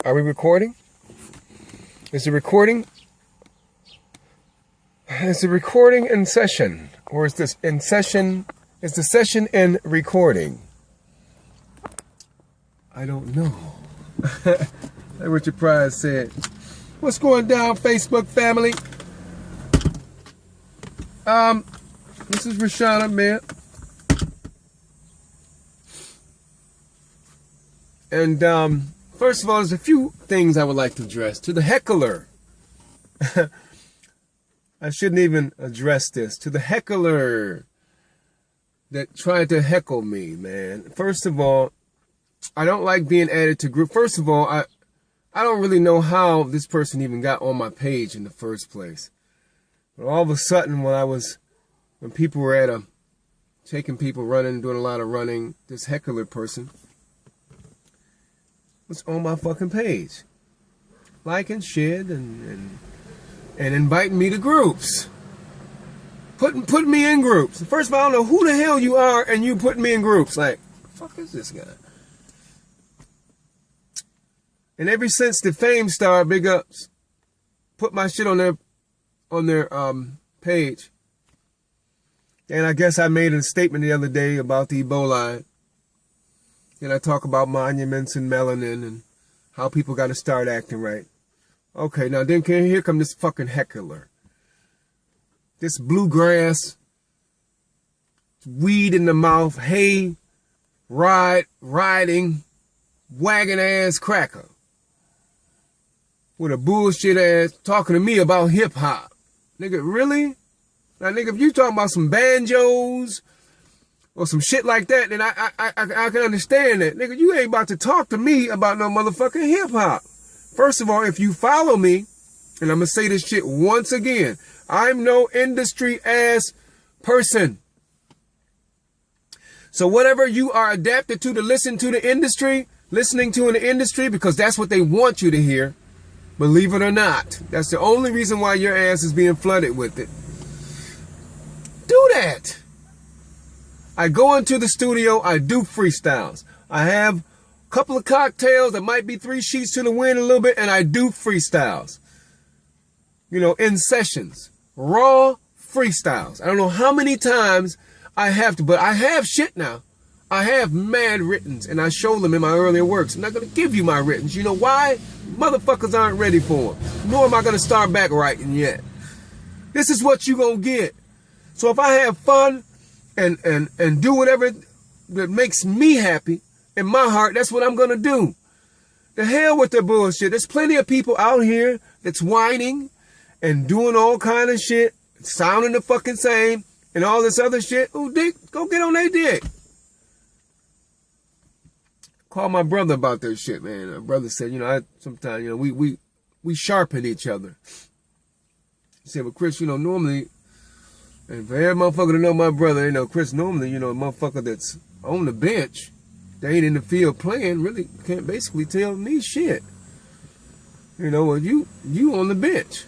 Are we recording? Is the recording? Is the recording in session? Or is this in session? Is the session in recording? I don't know. Like Richard Pryor said. What's going down, Facebook family? This is Rashana, man. And first of all, there's a few things I would like to address. To the heckler. I shouldn't even address this. To the heckler that tried to heckle me, man. First of all, I don't like being added to group. First of all, I don't really know how this person even got on my page in the first place. But all of a sudden, when people were taking people running, doing a lot of running, this heckler person was on my fucking page, liking shit and inviting me to groups, putting me in groups. First of all, I don't know who the hell you are, and you putting me in groups. Like, the fuck is this guy? And ever since the Fame Star big ups put my shit on their page, and I guess I made a statement the other day about the Ebola. And I talk about monuments and melanin and how people got to start acting right. Okay, now then here come this fucking heckler. This bluegrass, weed in the mouth, hay, riding, wagon ass cracker. With a bullshit ass talking to me about hip hop. Nigga, really? Now nigga, if you talking about some banjos or some shit like that, then I can understand that. Nigga, you ain't about to talk to me about no motherfucking hip hop. First of all, if you follow me, and I'm gonna say this shit once again, I'm no industry ass person. So whatever you are adapted to listen to the industry, listening to in the industry, because that's what they want you to hear, believe it or not, that's the only reason why your ass is being flooded with it. Do that. I go into the studio, I do freestyles. I have a couple of cocktails that might be 3 sheets to the wind a little bit, and I do freestyles. You know, in sessions. Raw freestyles. I don't know how many times I have to, but I have shit now. I have mad writtens, and I show them in my earlier works. I'm not going to give you my writtens. You know why? Motherfuckers aren't ready for them. Nor am I going to start back writing yet. This is what you going to get. So if I have fun and do whatever that makes me happy in my heart, that's what I'm going to do. The hell with the bullshit. There's plenty of people out here that's whining and doing all kind of shit, sounding the fucking same, and all this other shit. Oh, dick, go get on their dick. Call my brother about that shit, man. My brother said, you know, sometimes, you know, we sharpen each other. He said, well, Chris, you know, normally, and for every motherfucker to know my brother, you know, Chris, normally, you know, a motherfucker that's on the bench, they ain't in the field playing, really can't basically tell me shit. You know, well, you on the bench.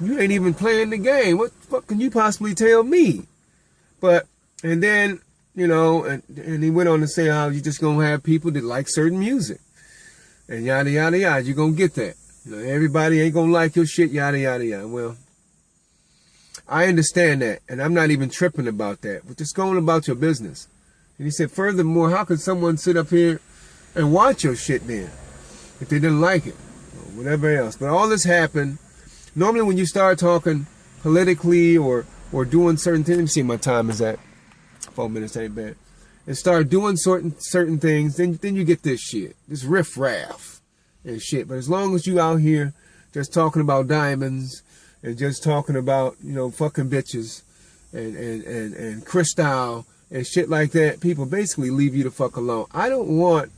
You ain't even playing the game. What the fuck can you possibly tell me? But, and then, you know, and he went on to say how you just gonna have people that like certain music. And yada, yada, yada. You're gonna get that. You know, everybody ain't gonna like your shit, yada, yada, yada. Well, I understand that. And I'm not even tripping about that. But just going about your business. And he said, furthermore, how could someone sit up here and watch your shit then? If they didn't like it. Or whatever else. But all this happened. Normally when you start talking politically or doing certain things, let me see my time is at. 4 minutes ain't bad. And start doing certain things, then you get this shit. This riff-raff and shit. But as long as you out here just talking about diamonds and just talking about, you know, fucking bitches and FREESTYLE and shit like that, people basically leave you the fuck alone. I don't want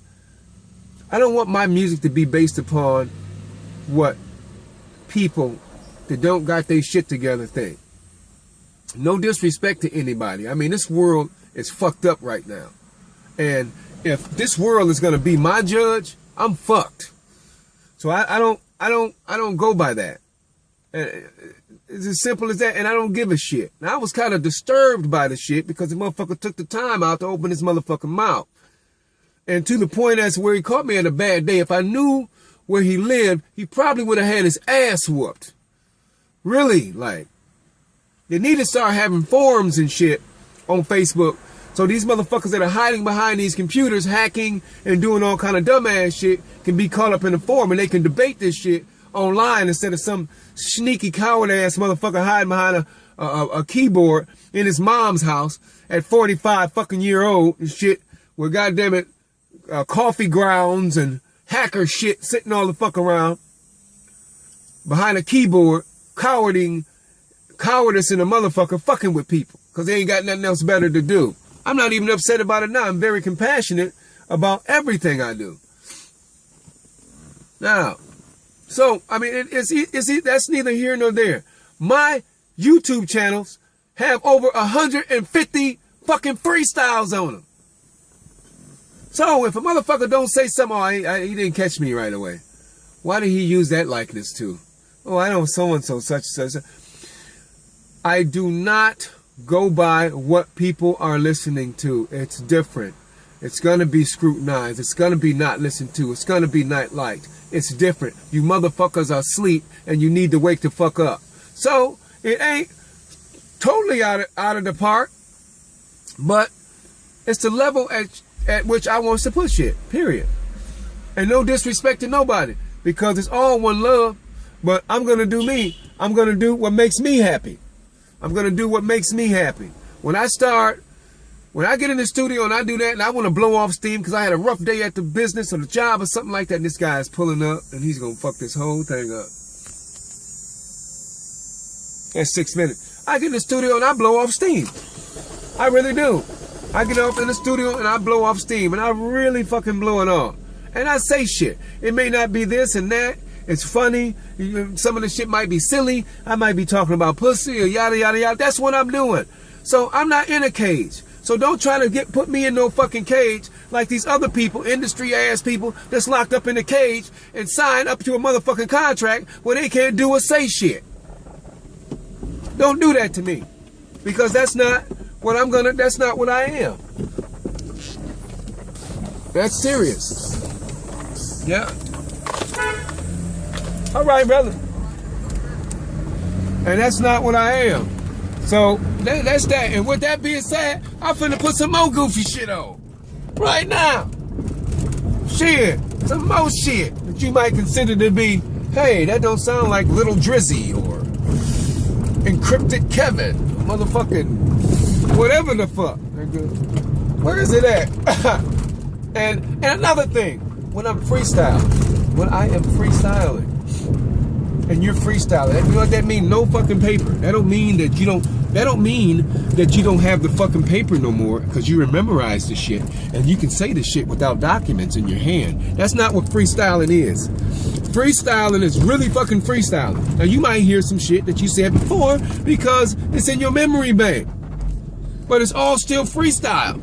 my music to be based upon what people that don't got their shit together think. No disrespect to anybody. I mean, this world is fucked up right now. And if this world is going to be my judge, I'm fucked. So I don't go by that. It's as simple as that. And I don't give a shit. Now, I was kind of disturbed by the shit because the motherfucker took the time out to open his motherfucking mouth. And to the point as where he caught me at a bad day. If I knew where he lived, he probably would have had his ass whooped. Really, like, they need to start having forums and shit on Facebook. So these motherfuckers that are hiding behind these computers, hacking and doing all kind of dumbass shit, can be caught up in a forum and they can debate this shit online instead of some sneaky coward ass motherfucker hiding behind a keyboard in his mom's house at 45 fucking year old and shit with goddamn it coffee grounds and hacker shit sitting all the fuck around behind a keyboard, cowardice in a motherfucker fucking with people because they ain't got nothing else better to do. I'm not even upset about it now. I'm very compassionate about everything I do. Now, so, I mean, that's neither here nor there. My YouTube channels have over 150 fucking freestyles on them. So, if a motherfucker don't say something, oh, he didn't catch me right away. Why did he use that likeness too? Oh, I know so-and-so, such and such. I do not go by what people are listening to. It's different. It's going to be scrutinized. It's going to be not listened to. It's going to be not liked. It's different. You motherfuckers are asleep and you need to wake the fuck up. So it ain't totally out of the park, but it's the level at which I want to put shit, period. And no disrespect to nobody because it's all one love, but I'm going to do me. I'm going to do what makes me happy. I'm going to do what makes me happy. When I get in the studio and I do that and I want to blow off steam because I had a rough day at the business or the job or something like that, and this guy is pulling up and he's going to fuck this whole thing up. That's 6 minutes. I get in the studio and I blow off steam. I really do. I get up in the studio and I blow off steam and I really fucking blow it off. And I say shit. It may not be this and that. It's funny. Some of the shit might be silly. I might be talking about pussy or yada, yada, yada. That's what I'm doing. So I'm not in a cage. So don't try to put me in no fucking cage like these other people, industry ass people that's locked up in a cage and sign up to a motherfucking contract where they can't do or say shit. Don't do that to me. Because that's not what that's not what I am. That's serious. Yeah. All right, brother. And that's not what I am. So that's that. And with that being said, I'm finna put some more goofy shit on. Right now. Shit. Some more shit that you might consider to be, hey, that don't sound like Little Drizzy or Encrypted Kevin. Motherfucking whatever the fuck. Where is it at? and another thing, when I'm freestyling, when I am freestyling, and you're freestyling, you know what that means? No fucking paper. That don't mean that you don't have the fucking paper no more because you memorize the shit and you can say the shit without documents in your hand. That's not what freestyling is. Freestyling is really fucking freestyling. Now you might hear some shit that you said before because it's in your memory bank. But it's all still freestyle.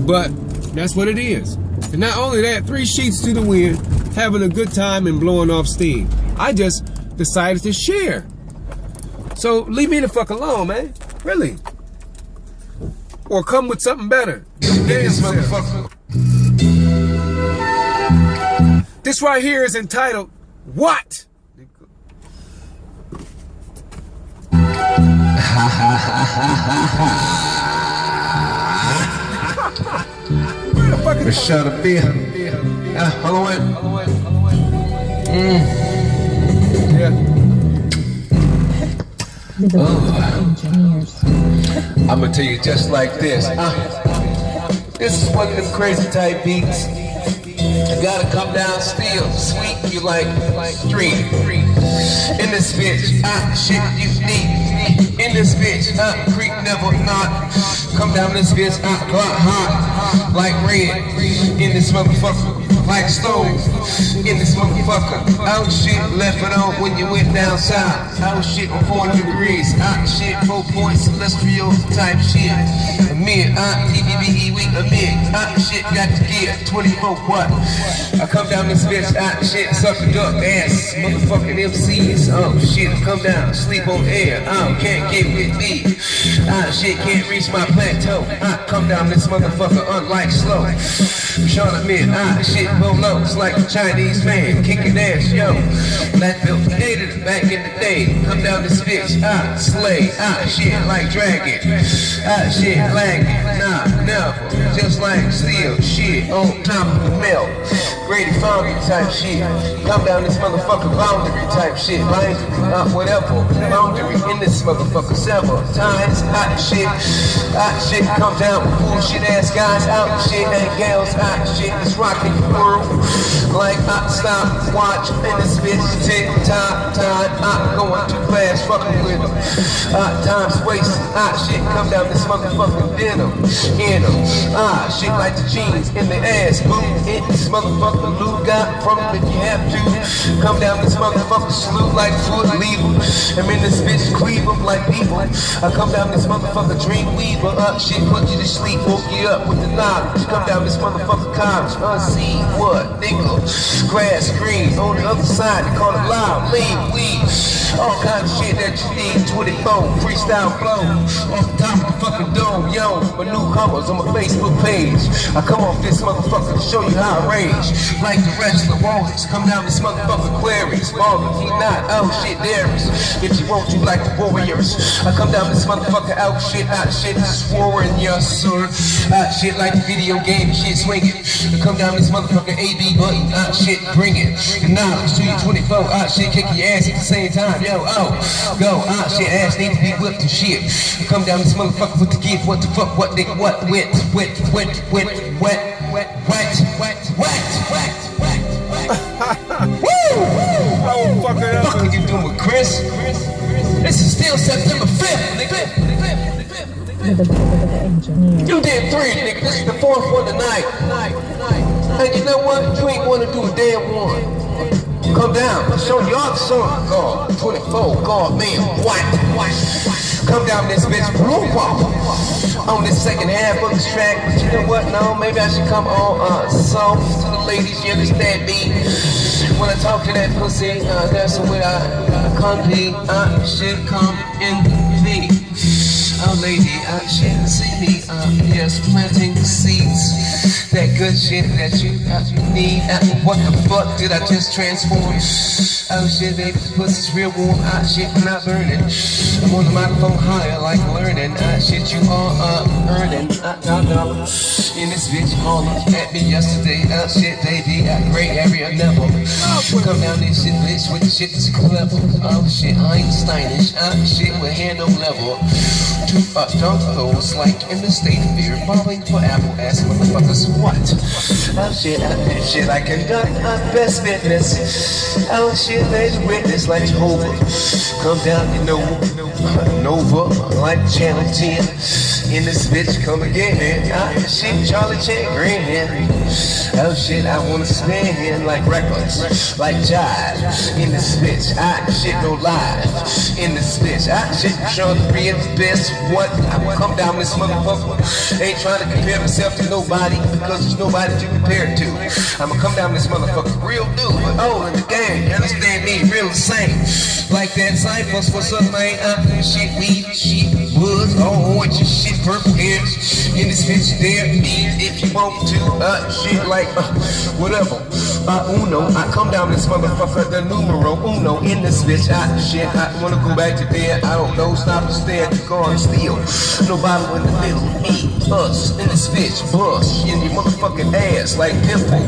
But that's what it is. And not only that, 3 sheets to the wind, having a good time and blowing off steam. I just decided to share. So leave me the fuck alone, man. Really. Or come with something better. This right here is entitled, What? Shut up, beer. Hold on. Yeah. I'm gonna tell you just like this. This is one of them crazy type beats. You gotta come down still, sweet. You like street. In this bitch, shit you need. In this bitch, creep never not. Come down this bitch, hot, like red. In this motherfucker, like stove. In this motherfucker, out shit left it on when you went down south. Out shit on 4 degrees. Out shit 4 points, celestial type shit. A mid, TVBE week, a mid. Out shit got to gear, 24 what? I come down this bitch, shit, suck a duck ass. Motherfucking MCs, shit, come down, sleep on air. Can't get with me. Shit can't reach my plateau. Come down this motherfucker unlike slow. Sean Amir, shit polos like a Chinese man, kicking ass, yo. Black belt created back in the day. Come down this bitch, slay, shit like dragon, shit lagging, nah, never. Just like steel, shit on top of the milk. Grady Foundry type shit. Come down this motherfucker boundary type shit. Boundary, whatever. Boundary in this motherfucker several times. Hot shit. Come down with bullshit ass guys. Out shit and gals. Hot shit. It's rocking the world. Like stop, watch in this bitch. Tick tock, time. Going too fast. Fucking with them. Time's wasted. Shit. Come down this motherfucking denim. In them. Shit like the jeans in the ass. Boom. In this motherfucker. Loot got from if you have to. Come down this motherfucker salute like foot leave em. I'm in this bitch cleave em like evil. I come down this motherfucker dream weaver. Shit put you to sleep, woke you up with the knowledge. Come down this motherfucker college. Unseen what? Nigga. Grass green on the other side. They call it loud, lean, weed. All kinds of shit that you need. 24 freestyle flow. Off the top of the fucking dome, yo. My newcomers on my Facebook page. I come off this motherfucker to show you how I rage. Like the wrestler Walters, come down this motherfucker Aquarius. Ballin', he not, shit, there is. If you want to like the Warriors, I come down this motherfucker out shit, this is warring, yes sir. Shit like the video game, shit swinging. I come down this motherfucker AB button, shit, bring it. The knowledge to you 24, shit, kick your ass at the same time, yo, go, shit, ass need to be whipped and shit. I come down this motherfucker with the gift, what the fuck, what nigga, what, wet. Oh, fuck it up. What are you doing with Chris? This is still September 5th, nigga. You did 3, nigga. This is the 4th one tonight. And you know what? You ain't want to do a damn one. Come down. I'm showing you all the song. God, 24. God, man, what? Come down this bitch. On this second half of this track, but you know what? No, maybe I should come on soft to the ladies. You understand me? When I talk to that pussy, that's the way I come be. I should come in me. Oh, lady, she see me. Yes, planting the seeds. That good shit that you need. What the fuck did I just transform? Oh shit, baby, this pussy's real warm. Shit, I'm not burning. I'm on the microphone higher, like learning. Shit, you are earning. In this bitch, holler at me yesterday. Shit, baby, great area, never. Come down this shit, bitch, with the shit that's clever. Oh shit, Einsteinish. Shit, with hand on level. Two dunkos, like in the state of fear, bobbing for apple ass motherfuckers. What? Oh shit, I conduct best business. Oh shit, there's witness like Jehovah. Come down, you know, Nova, like Channel 10. In this bitch, come again. Shit, Charlie Chan Green. Oh shit, I wanna spin like records, like jive. In this bitch, shit no live. In this bitch, shit Sean the best. What? I come down this motherfucker. Ain't trying to compare myself to nobody because there's nobody to compare to. I'ma come down this motherfucker real new, but in the game. You understand me? Real the same. Like that Cyphers, what's up, man? Shit weed, shit woods, what your shit purple hairs. In this bitch there, if you want to, shit like whatever. Uno, I come down this motherfucker, the numero uno in this bitch. Shit, I wanna go back to there. I don't know, stop and stare, go on steal. Nobody in the middle, me, us, in this bitch, bust in your motherfucking ass like pimple.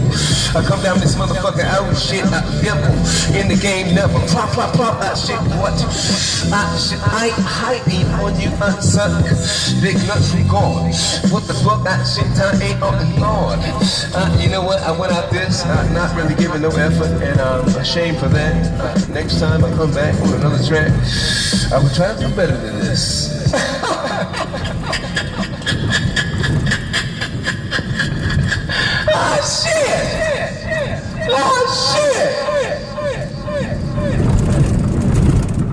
I come down this motherfucker out, shit, pimple. In the game, never plop, shit, what? Shit, I ain't hiding on you, son. Big nuts from God. What the fuck, shit, time ain't on the Lord. You know what, I went out this, not really giving no effort, and I'm ashamed for that. Next time I come back on another track, I will try to do better than this.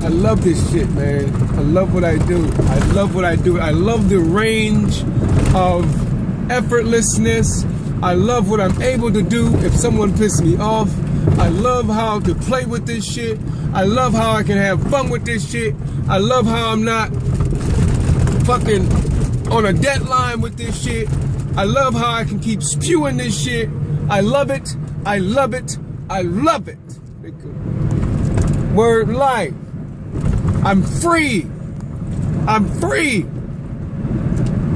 I love this shit, man. I love what I do. I love the range of effortlessness. I love what I'm able to do if someone pisses me off. I love how to play with this shit. I love how I can have fun with this shit. I love how I'm not fucking on a deadline with this shit. I love how I can keep spewing this shit. I love it. I love it. I love it. Nigga. Word life. I'm free. I'm free.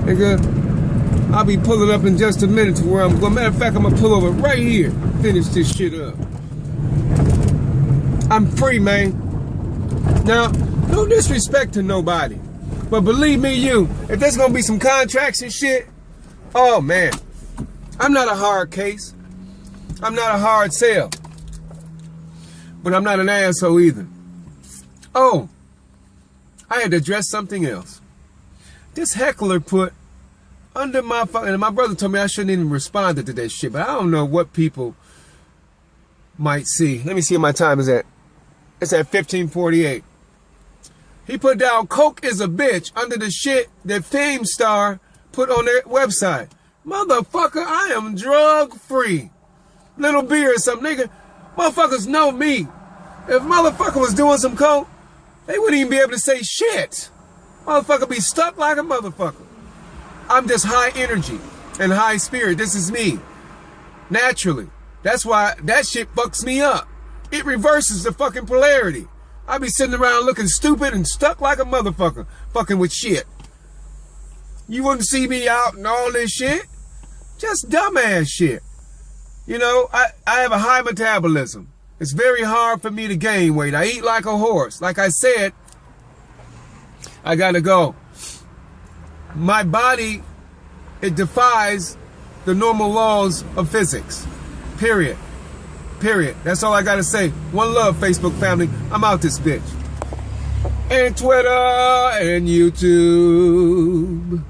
Nigga, I'll be pulling up in just a minute to where I'm going. Matter of fact, I'm gonna pull over right here. Finish this shit up. I'm free, man. Now, no disrespect to nobody. But believe me, if there's gonna be some contracts and shit, oh man, I'm not a hard case. I'm not a hard sell. But I'm not an asshole either. Oh, I had to address something else. This heckler put under my fucking, and my brother told me I shouldn't even respond to that shit, but I don't know what people might see. Let me see what my time is at. It's at 15:48. He put down coke is a bitch under the shit that Fame Star put on their website. Motherfucker, I am drug free. Little beer or something, nigga. Motherfuckers know me. If motherfucker was doing some coke, they wouldn't even be able to say shit. Motherfucker be stuck like a motherfucker. I'm just high energy and high spirit. This is me. Naturally. That's why that shit fucks me up. It reverses the fucking polarity. I be sitting around looking stupid and stuck like a motherfucker. Fucking with shit. You wouldn't see me out and all this shit. Just dumbass shit. You know, I have a high metabolism. It's very hard for me to gain weight. I eat like a horse. Like I said, I gotta go. My body, it defies the normal laws of physics. Period. Period. That's all I gotta say. One love, Facebook family. I'm out this bitch. And Twitter and YouTube.